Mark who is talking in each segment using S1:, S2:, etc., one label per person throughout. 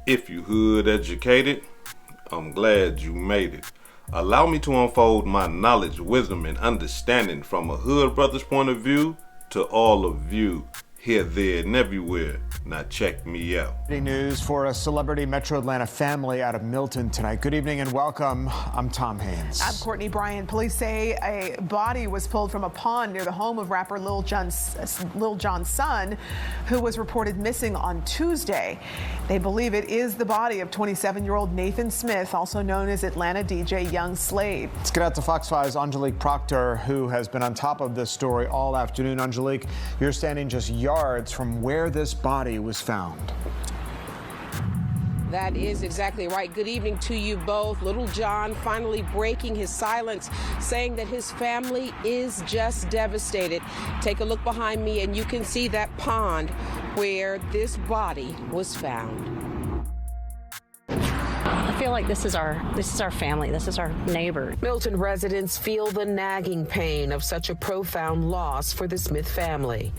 S1: If you hood educated, I'm glad you made it. Allow me to unfold my knowledge, wisdom, and understanding from a hood brother's point of view to all of you here, there, and everywhere. Now check me out.
S2: News for a celebrity Metro Atlanta family out of Milton tonight. Good evening and welcome. I'm Tom Haynes.
S3: I'm Courtney Bryan. Police say a body was pulled from a pond near the home of rapper Lil Jon's son, who was reported missing on Tuesday. They believe it is the body of 27-year-old Nathan Smith, also known as Atlanta DJ Young Slade.
S2: Let's get out to Fox 5's Angelique Proctor, who has been on top of this story all afternoon. Angelique, you're standing just yards from where this body was found.
S4: That is exactly right. Good evening to you both. Lil Jon finally breaking his silence, saying that his family is just devastated. Take a look behind me and you can see that pond where this body was found.
S5: I feel like this is our family. This is our neighbor.
S4: Milton residents feel the nagging pain of such a profound loss for the Smith family.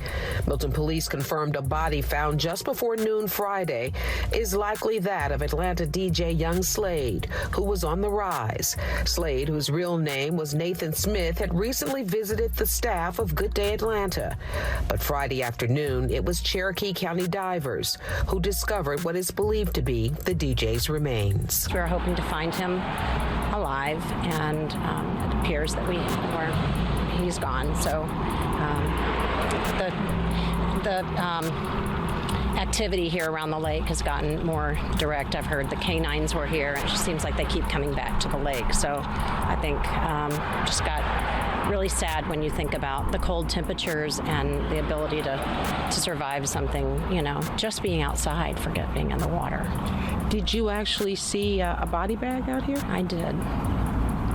S4: Milton police confirmed a body found just before noon Friday is likely that of Atlanta DJ Young Slade, who was on the rise. Slade, whose real name was Nathan Smith, had recently visited the staff of Good Day Atlanta. But Friday afternoon, it was Cherokee County divers who discovered what is believed to be the DJ's remains.
S5: We were hoping to find him alive, and it appears that he's gone. So the activity here around the lake has gotten more direct. I've heard the canines were here, and it just seems like they keep coming back to the lake. So I think just got really sad when you think about the cold temperatures and the ability to survive something, just being outside, forget being in the water.
S4: Did you actually see a body bag out here?
S5: I did.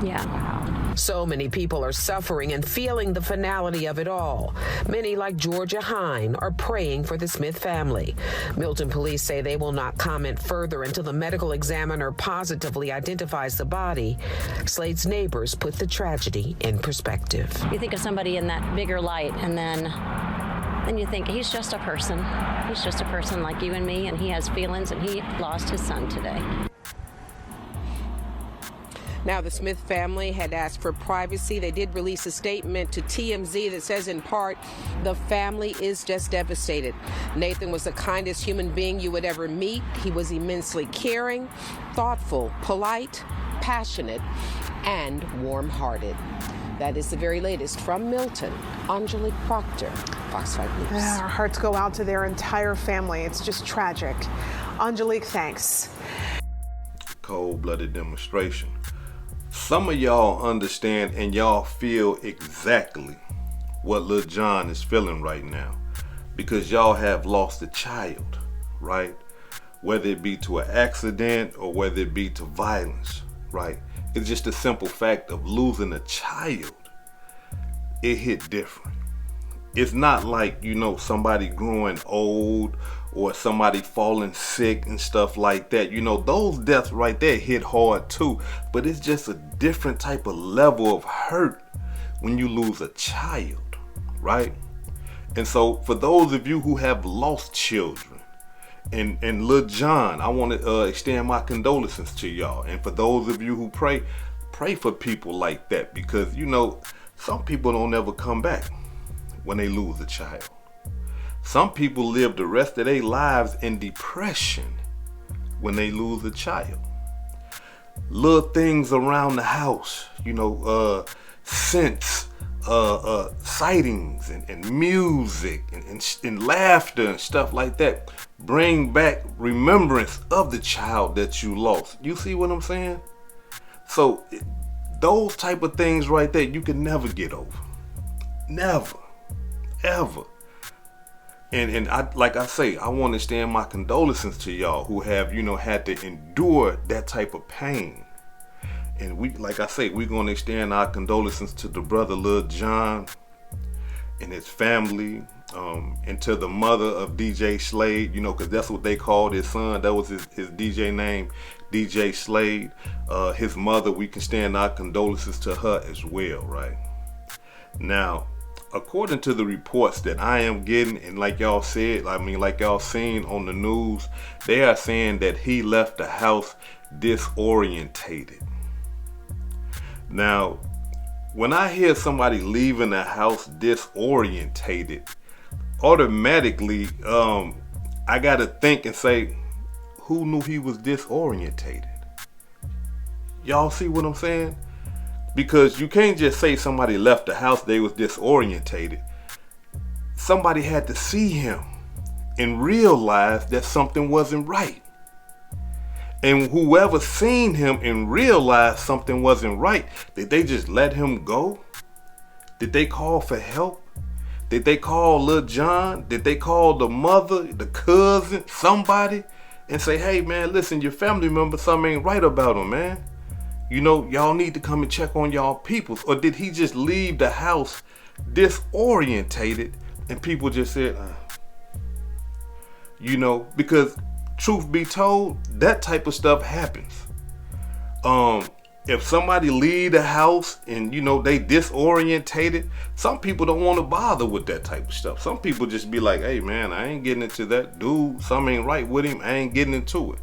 S5: Yeah. Wow.
S4: So many people are suffering and feeling the finality of it all. Many, like Georgia Hine, are praying for the Smith family. Milton police say they will not comment further until the medical examiner positively identifies the body. Slade's neighbors put the tragedy in perspective.
S5: You think of somebody in that bigger light, and then you think he's just a person. He's just a person like you and me, and he has feelings, and he lost his son today.
S4: Now, the Smith family had asked for privacy. They did release a statement to TMZ that says, in part, the family is just devastated. Nathan was the kindest human being you would ever meet. He was immensely caring, thoughtful, polite, passionate, and warm-hearted. That is the very latest from Milton. Angelique Proctor, Fox 5 News.
S3: Our hearts go out to their entire family. It's just tragic. Angelique, thanks.
S1: Cold-blooded demonstration. Some of y'all understand and y'all feel exactly what Lil Jon is feeling right now, because y'all have lost a child, right? Whether it be to an accident or whether it be to violence, right? It's just a simple fact of losing a child. It hit different. It's not like, somebody growing old or somebody falling sick and stuff like that. Those deaths right there hit hard too. But it's just a different type of level of hurt when you lose a child, right? And so for those of you who have lost children, and Lil Jon, I want to extend my condolences to y'all. And for those of you who pray for people like that, because, some people don't ever come back when they lose a child. Some people live the rest of their lives in depression when they lose a child. Little things around the house, scents, sightings and music and laughter and stuff like that bring back remembrance of the child that you lost. You see what I'm saying? So those type of things right there, you can never get over. Never. Ever. And I, like I say, I want to extend my condolences to y'all who have, had to endure that type of pain. And we're going to extend our condolences to the brother Lil Jon and his family, and to the mother of DJ Slade, because that's what they called his son. That was his DJ name, DJ Slade. His mother, we can extend our condolences to her as well, right? Now, according to the reports that I am getting, and like y'all said, like y'all seen on the news, they are saying that he left the house disorientated. Now, when I hear somebody leaving the house disorientated, automatically, I gotta think and say, who knew he was disorientated? Y'all see what I'm saying? Because you can't just say somebody left the house, they was disorientated. Somebody had to see him and realize that something wasn't right. And whoever seen him and realized something wasn't right, did they just let him go? Did they call for help? Did they call Lil Jon? Did they call the mother, the cousin, somebody, and say, hey man, listen, your family member, something ain't right about him, man. You know, y'all need to come and check on y'all peoples. Or did he just leave the house disorientated and people just said, you know, because truth be told, that type of stuff happens. If somebody leave the house and, you know, they disorientated, some people don't want to bother with that type of stuff. Some people just be like, hey man, I ain't getting into that dude. Something ain't right with him. I ain't getting into it.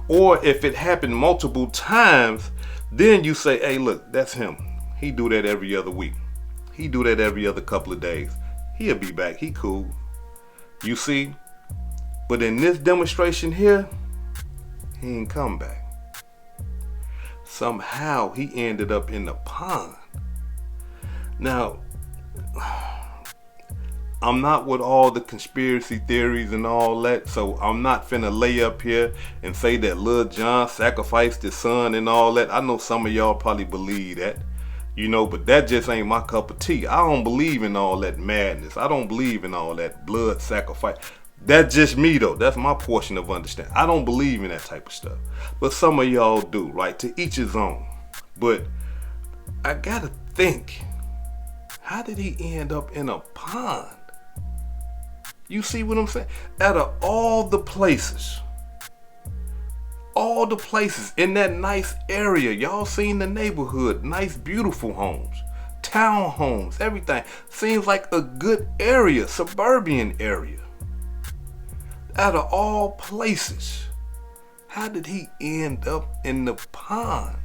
S1: Or if it happened multiple times, then you say, hey, look, that's him. He do that every other week. He do that every other couple of days. He'll be back. He cool. You see? But in this demonstration here, he ain't come back. Somehow he ended up in the pond. Now, I'm not with all the conspiracy theories and all that, so I'm not finna lay up here and say that Lil Jon sacrificed his son and all that. I know some of y'all probably believe that, you know, but that just ain't my cup of tea. I don't believe in all that madness. I don't believe in all that blood sacrifice. That's just me though. That's my portion of understanding. I don't believe in that type of stuff. But some of y'all do, right? To each his own. But I gotta think, how did he end up in a pond? You see what I'm saying? Out of all the places in that nice area, y'all seen the neighborhood, nice beautiful homes, townhomes, everything. Seems like a good area, suburban area. Out of all places, how did he end up in the pond?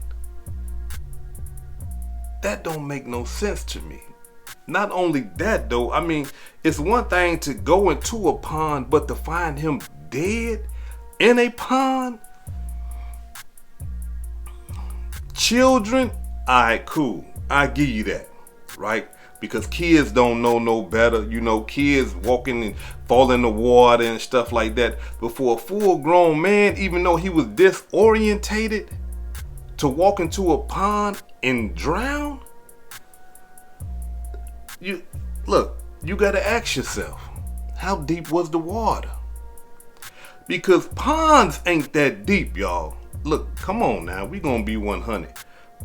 S1: That don't make no sense to me. Not only that though, I mean, it's one thing to go into a pond, but to find him dead in a pond? Children, alright, cool. I give you that, right? Because kids don't know no better. You know, kids walking and fall in the water and stuff like that. But for a full grown man, even though he was disorientated, to walk into a pond and drown? You gotta ask yourself, how deep was the water? Because ponds ain't that deep, y'all. Look, come on now, we gonna be 100.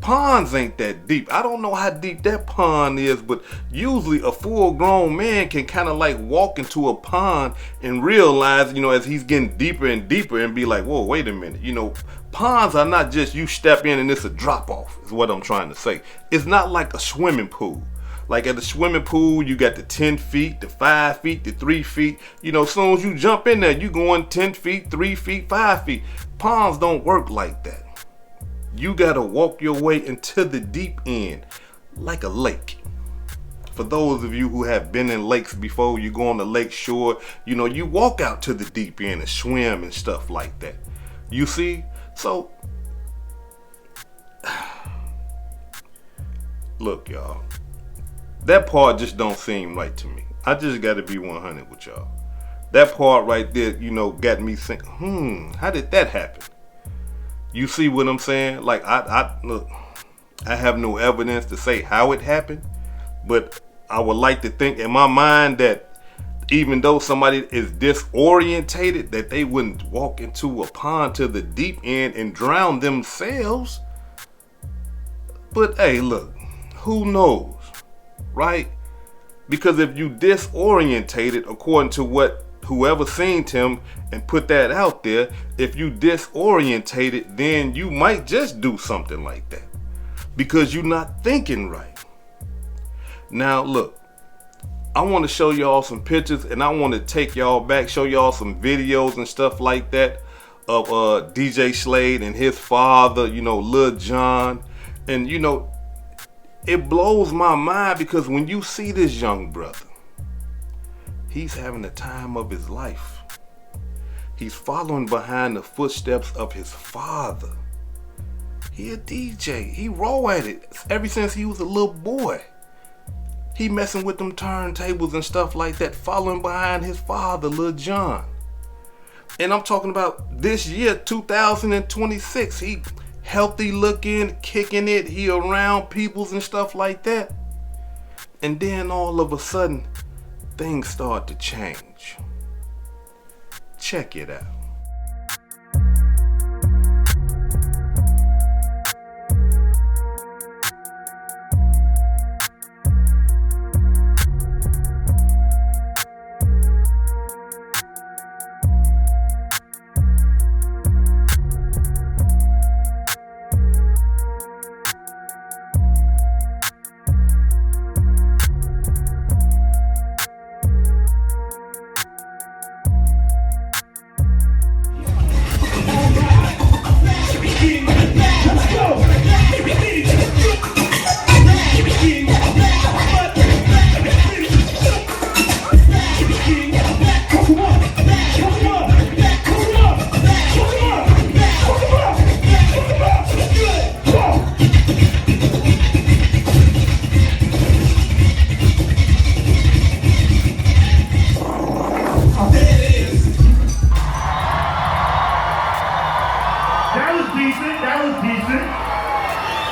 S1: Ponds ain't that deep. I don't know how deep that pond is, but usually a full grown man can kind of like walk into a pond and realize, you know, as he's getting deeper and deeper and be like, whoa, wait a minute. You know, ponds are not just you step in and it's a drop off, is what I'm trying to say. It's not like a swimming pool. Like at the swimming pool, you got the 10 feet, the 5 feet, the 3 feet. You know, as soon as you jump in there, you going 10 feet, 3 feet, 5 feet. Ponds don't work like that. You gotta walk your way into the deep end, like a lake. For those of you who have been in lakes before, you go on the lake shore, you know, you walk out to the deep end and swim and stuff like that. You see? So, look, y'all. That part just don't seem right to me. I just gotta be 100 with y'all. That part right there, you know, got me thinking, how did that happen? You see what I'm saying? Like, look, I have no evidence to say how it happened, but I would like to think in my mind that even though somebody is disorientated, that they wouldn't walk into a pond to the deep end and drown themselves. But hey, look, who knows, right? Because if you disorientated, according to what whoever seen him and put that out there, if you disorientated, then you might just do something like that because you're not thinking right. Now look, I want to show y'all some pictures, and I want to take y'all back, show y'all some videos and stuff like that of DJ Slade and his father, you know, Lil Jon. And you know, it blows my mind because when you see this young brother, he's having the time of his life. He's following behind the footsteps of his father. He a DJ. He roll at it ever since he was a little boy. He messing with them turntables and stuff like that, following behind his father, Lil Jon. And I'm talking about this year, 2026. He healthy looking, kicking it. He around peoples and stuff like that. And then all of a sudden, things start to change. Check it out.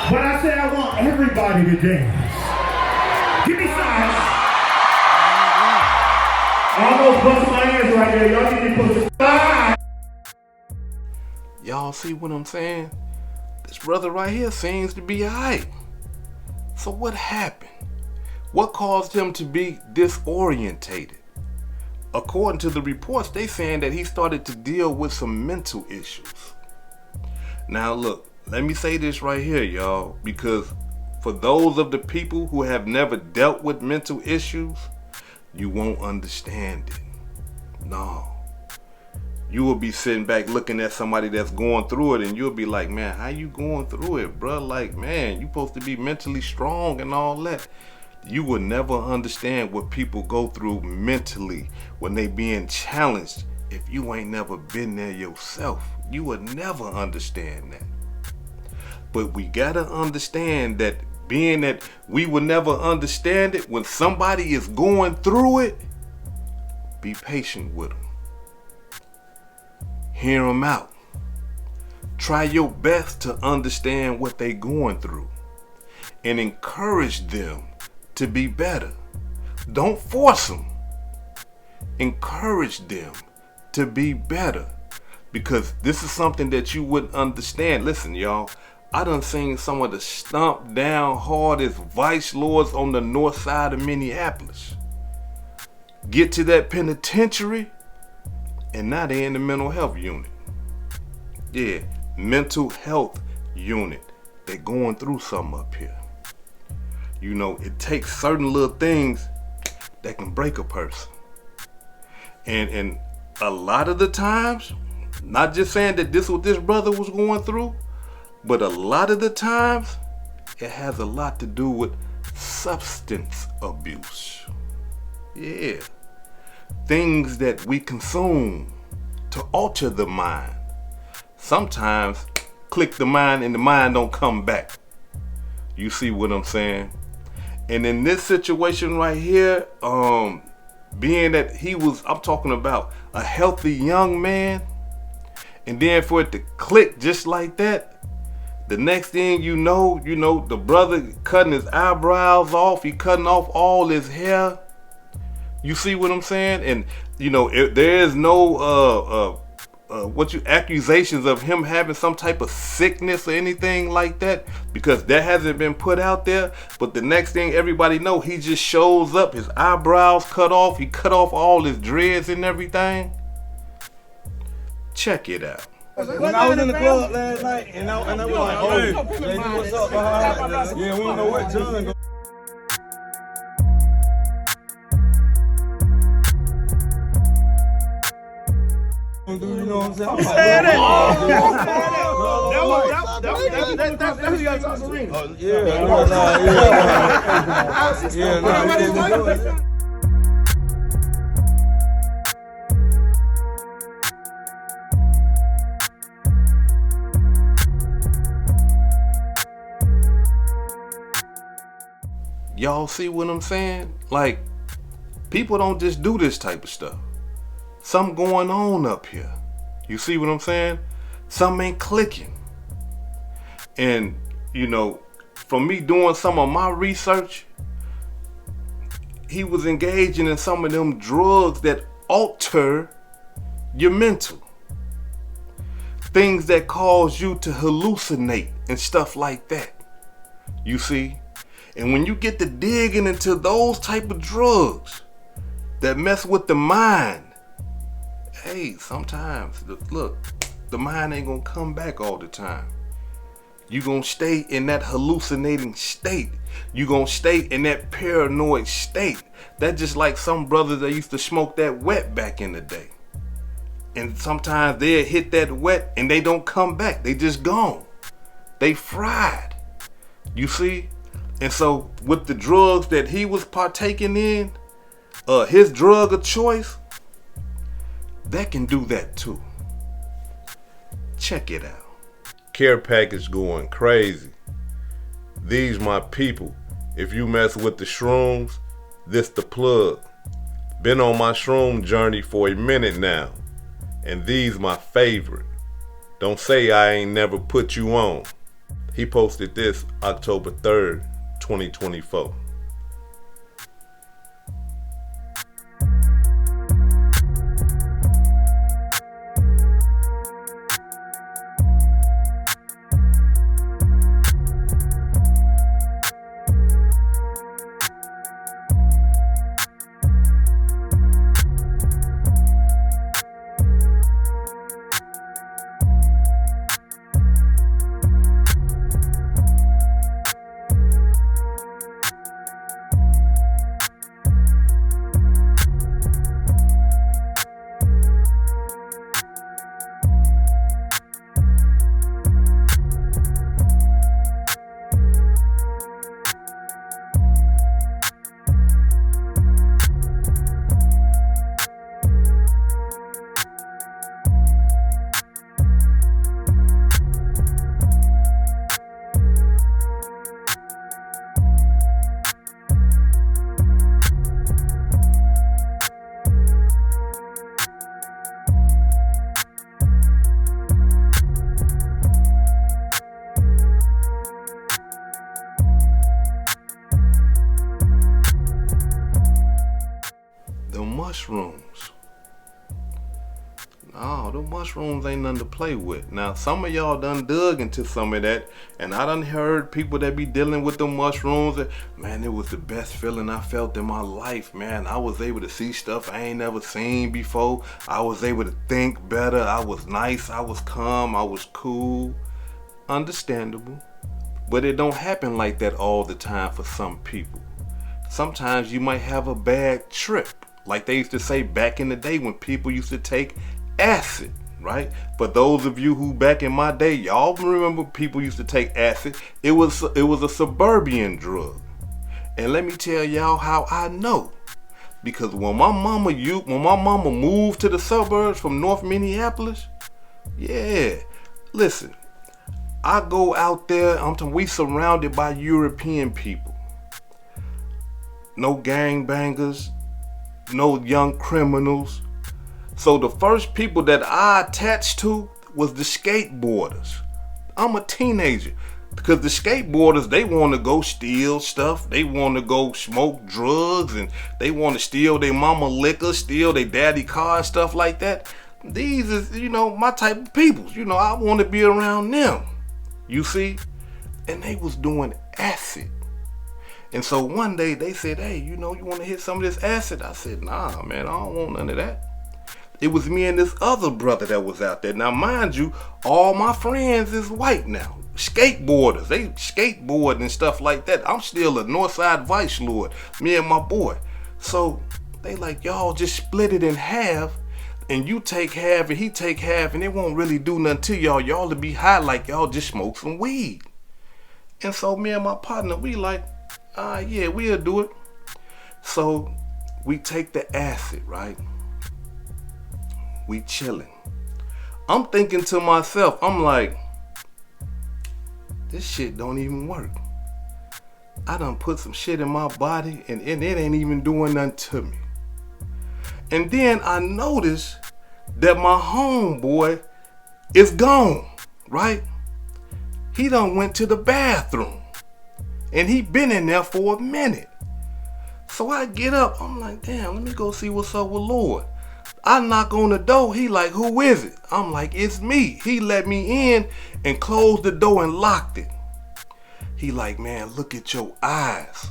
S6: But I said I want everybody to dance. Give me some. I almost bust my ass right there. Y'all need to put the
S1: Y'all see what I'm saying? This brother right here seems to be alright. So what happened? What caused him to be disorientated? According to the reports, they saying that he started to deal with some mental issues. Now look, let me say this right here, y'all, because for those of the people who have never dealt with mental issues, you won't understand it. No. You will be sitting back looking at somebody that's going through it, and you'll be like, man, how you going through it, bro? Like, man, you supposed to be mentally strong and all that. You will never understand what people go through mentally when they being challenged if you ain't never been there yourself. You will never understand that. But we gotta understand that being that we will never understand it, when somebody is going through it, be patient with them. Hear them out. Try your best to understand what they're going through and encourage them to be better. Don't force them. Encourage them to be better, because this is something that you wouldn't understand. Listen, y'all, I done seen some of the stomped down hardest vice lords on the north side of Minneapolis get to that penitentiary, and now they in the mental health unit. Yeah, mental health unit. They going through something up here. You know, it takes certain little things that can break a person. And a lot of the times, not just saying that this is what this brother was going through, but a lot of the times, it has a lot to do with substance abuse. Yeah. Things that we consume to alter the mind. Sometimes click the mind and the mind don't come back. You see what I'm saying? And in this situation right here, being that he was, I'm talking about a healthy young man, and then for it to click just like that, the next thing you know, the brother cutting his eyebrows off, he cutting off all his hair. You see what I'm saying? And there is no accusations of him having some type of sickness or anything like that, because that hasn't been put out there. But the next thing everybody know, he just shows up, his eyebrows cut off, he cut off all his dreads and everything. Check it out.
S7: When I was in the club last night, and I was like, hey, what's up, yeah, we don't know what John go. know what I'm saying?
S6: Who said that? That's who you got to talk to.
S7: Yeah.
S1: Y'all see what I'm saying? Like, people don't just do this type of stuff. Something going on up here. You see what I'm saying? Something ain't clicking. And, you know, from me doing some of my research, he was engaging in some of them drugs that alter your mental. Things that cause you to hallucinate and stuff like that. You see? And when you get to digging into those type of drugs that mess with the mind, hey, sometimes, look, the mind ain't gonna come back all the time. You gonna stay in that hallucinating state. You gonna stay in that paranoid state. That's just like some brothers that used to smoke that wet back in the day. And sometimes they'll hit that wet and they don't come back. They just gone. They fried. You see? And so with the drugs that he was partaking in, his drug of choice, that can do that too. Check it out. Care package going crazy. These my people. If you mess with the shrooms, this the plug. Been on my shroom journey for a minute now, and these my favorite. Don't say I ain't never put you on. He posted this October 3rd, 2024. Mushrooms. No, the mushrooms ain't nothing to play with. Now, some of y'all done dug into some of that, and I done heard people that be dealing with the mushrooms. And, man, it was the best feeling I felt in my life, man. I was able to see stuff I ain't never seen before. I was able to think better. I was nice. I was calm. I was cool. Understandable. But it don't happen like that all the time for some people. Sometimes you might have a bad trip. Like they used to say back in the day when people used to take acid, right? For those of you who back in my day, y'all remember people used to take acid. It was a suburban drug. And let me tell y'all how I know. Because when my mama moved to the suburbs from North Minneapolis, yeah, listen, I go out there, we surrounded by European people. No gangbangers, no young criminals. So the first people that I attached to was the skateboarders. I'm a teenager. Because the skateboarders, they want to go steal stuff. They want to go smoke drugs, and they want to steal their mama liquor, steal their daddy car and stuff like that. These is, my type of people. I want to be around them. You see? And they was doing acid. And so one day they said, hey, you want to hit some of this acid? I said, nah, man, I don't want none of that. It was me and this other brother that was out there. Now, mind you, all my friends is white now. Skateboarders, they skateboard and stuff like that. I'm still a Northside Vice Lord, me and my boy. So they like, y'all just split it in half and you take half and he take half, and it won't really do nothing to y'all. Y'all to be high like y'all just smoke some weed. And so me and my partner, we like, yeah, we'll do it. So we take the acid, right? We chilling. I'm thinking to myself, I'm like, this shit don't even work. I done put some shit in my body and it ain't even doing nothing to me. And then I noticed that my homeboy is gone, right? He done went to the bathroom and he been in there for a minute. So I get up, I'm like, damn, let me go see what's up with Lord. I knock on the door, he like, who is it? I'm like, it's me. He let me in and closed the door and locked it. He like, man, look at your eyes.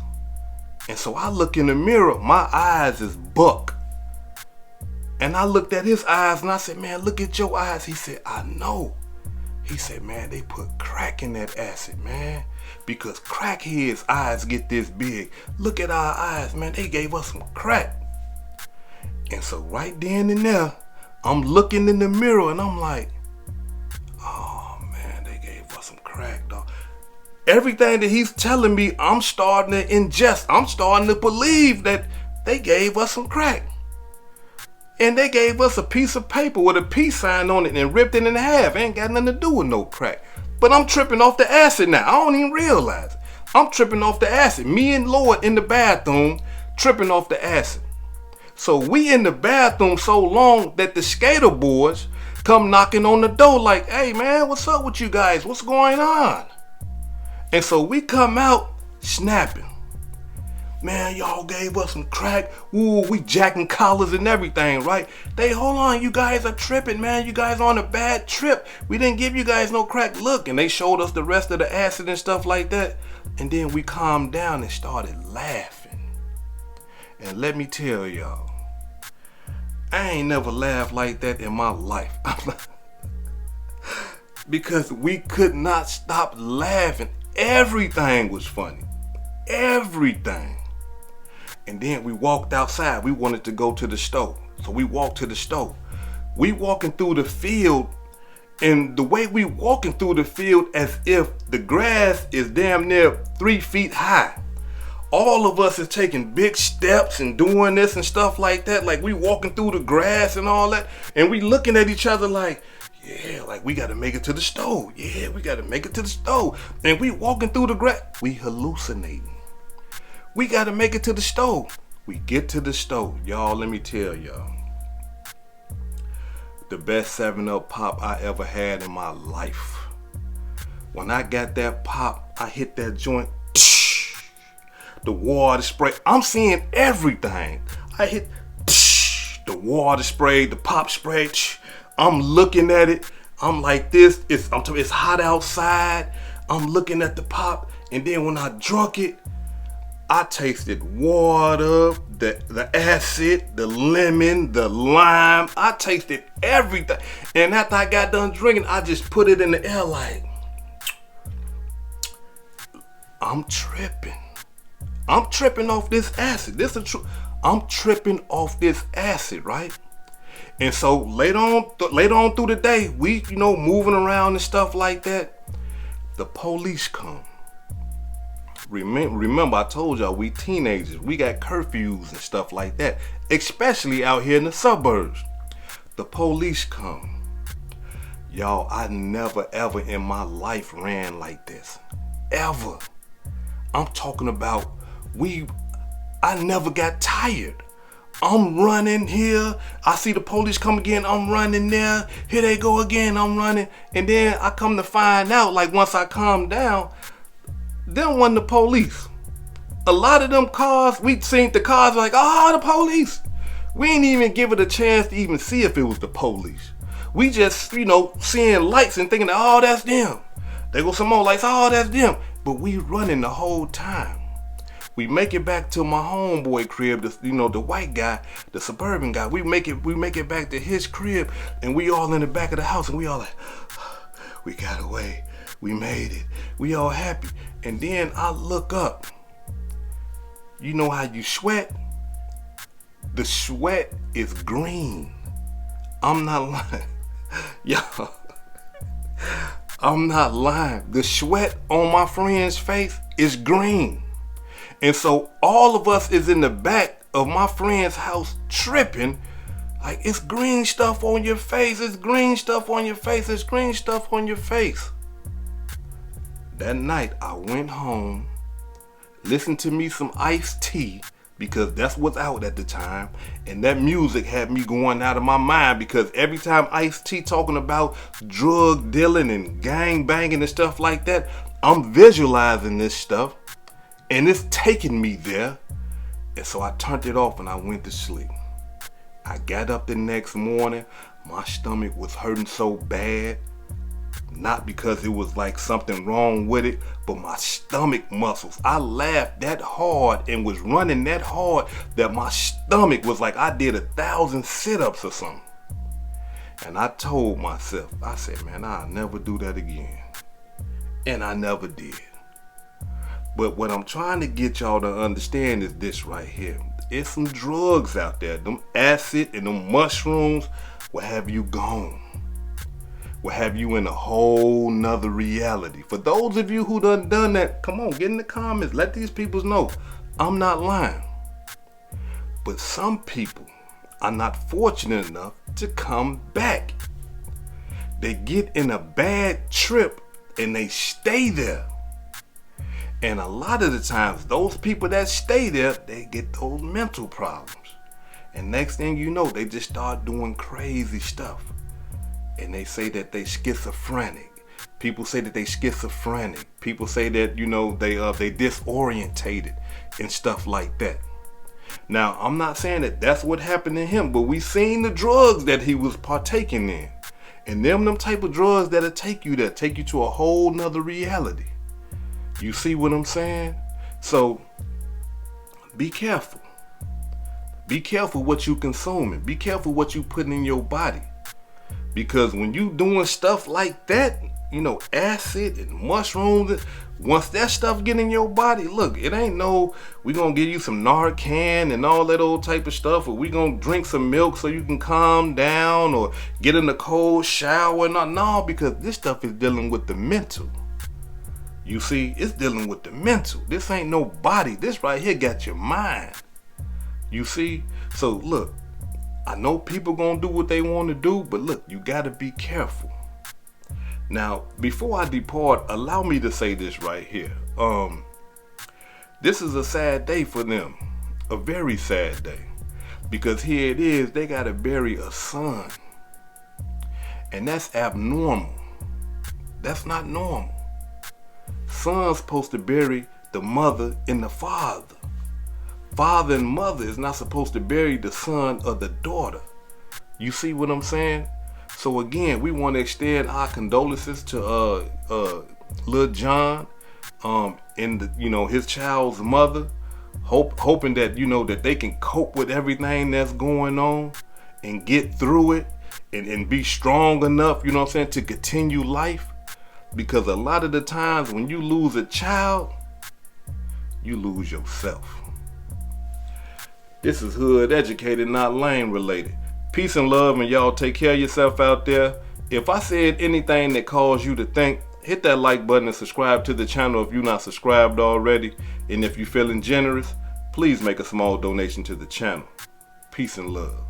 S1: And so I look in the mirror, my eyes is buck. And I looked at his eyes and I said, man, look at your eyes. He said, I know. He said, man, they put crack in that acid, man. Because crackheads' eyes get this big. Look at our eyes, man. They gave us some crack. And so right then and there, I'm looking in the mirror and I'm like, oh, man, they gave us some crack, dog. Everything that he's telling me, I'm starting to ingest. I'm starting to believe that they gave us some crack. And they gave us a piece of paper with a peace sign on it and ripped it in half. Ain't got nothing to do with no crack. But I'm tripping off the acid now. I don't even realize it. I'm tripping off the acid. Me and Lord in the bathroom tripping off the acid. So we in the bathroom so long that the skater boys come knocking on the door like, hey man, what's up with you guys? What's going on? And so we come out snapping. Man, y'all gave us some crack. Ooh, we jacking collars and everything, right? They, hold on, you guys are tripping, man. You guys on a bad trip. We didn't give you guys no crack. Look, and they showed us the rest of the acid and stuff like that. And then we calmed down and started laughing. And let me tell y'all, I ain't never laughed like that in my life. Because we could not stop laughing. Everything was funny. Everything. And then we walked outside. We wanted to go to the store. So we walked to the store. We walking through the field, and the way we walking through the field as if the grass is damn near 3 feet high. All of us is taking big steps and doing this and stuff like that. Like we walking through the grass and all that. And we looking at each other like, yeah, like we gotta make it to the store. Yeah, we gotta make it to the store. And we walking through the grass. We hallucinating. We gotta make it to the store. We get to the store. Y'all, let me tell y'all. The best 7-Up pop I ever had in my life. When I got that pop, I hit that joint. The water spray. I'm seeing everything. I hit the water spray, the pop spray. I'm looking at it. I'm like this. It's hot outside. I'm looking at the pop. And then when I drunk it, I tasted water, the acid, the lemon, the lime. I tasted everything. And after I got done drinking, I just put it in the air like, I'm tripping. I'm tripping off this acid. This is true. I'm tripping off this acid, right? And so later on through the day, we, moving around and stuff like that. The police come. Remember, I told y'all we teenagers. We got curfews and stuff like that, especially out here in the suburbs. The police come. Y'all, I never ever in my life ran like this. Ever. I'm talking about I never got tired. I'm running here. I see the police come again. I'm running there. Here they go again. I'm running. And then I come to find out, like once I calm down, them wasn't the police. A lot of them cars, we seen the cars like, oh, the police. We ain't even give it a chance to even see if it was the police. We just, seeing lights and thinking, oh, that's them. They go some more lights, oh, that's them. But we running the whole time. We make it back to my homeboy crib, the white guy, the suburban guy. We make it back to his crib, and we all in the back of the house, and we all like, we got away. We made it. We all happy. And then I look up. You know how you sweat? The sweat is green. I'm not lying. Y'all, I'm not lying. The sweat on my friend's face is green. And so all of us is in the back of my friend's house tripping. Like, it's green stuff on your face. It's green stuff on your face. It's green stuff on your face. That night, I went home, listened to me some iced tea, because that's what's out at the time. And that music had me going out of my mind, because every time Ice-T talking about drug dealing and gang banging and stuff like that, I'm visualizing this stuff and it's taking me there. And so I turned it off and I went to sleep. I got up the next morning, my stomach was hurting so bad. Not because it was like something wrong with it, but my stomach muscles. I laughed that hard and was running that hard that my stomach was like I did 1,000 sit-ups or something. And I told myself, I said, man, I'll never do that again. And I never did. But what I'm trying to get y'all to understand is this right here. It's some drugs out there. Them acid and them mushrooms will have you gone. Will have you in a whole nother reality. For those of you who done that, come on, get in the comments. Let these people know I'm not lying. But some people are not fortunate enough to come back. They get in a bad trip and they stay there. And a lot of the times, those people that stay there, they get those mental problems. And next thing you know, they just start doing crazy stuff. And they say that they schizophrenic. People say that they schizophrenic. People say that, you know, they disorientated and stuff like that. Now, I'm not saying that that's what happened to him, but we seen the drugs that he was partaking in. And them type of drugs that'll take you there, take you to a whole nother reality. You see what I'm saying? So, be careful. Be careful what you consuming. Be careful what you putting in your body. Because when you doing stuff like that, you know, acid and mushrooms, once that stuff get in your body, look, it ain't no, we gonna give you some Narcan and all that old type of stuff, or we gonna drink some milk so you can calm down, or get in a cold shower. No, because this stuff is dealing with the mental. You see, it's dealing with the mental. This ain't no body. This right here got your mind. You see? So look, I know people gonna do what they want to do, but look, you gotta be careful. Now, before I depart, allow me to say this right here. This is a sad day for them, a very sad day, because here it is, they gotta bury a son, and that's abnormal. That's not normal. Son's supposed to bury the mother and the father. Father and mother is not supposed to bury the son or the daughter. You see what I'm saying? So again, we want to extend our condolences to Lil Jon and his child's mother, hoping that that they can cope with everything that's going on and get through it and be strong enough, to continue life. Because a lot of the times when you lose a child, you lose yourself. This is Hood Educated, not Lane Related. Peace and love, and y'all take care of yourself out there. If I said anything that caused you to think, hit that like button and subscribe to the channel if you're not subscribed already. And if you're feeling generous, please make a small donation to the channel. Peace and love.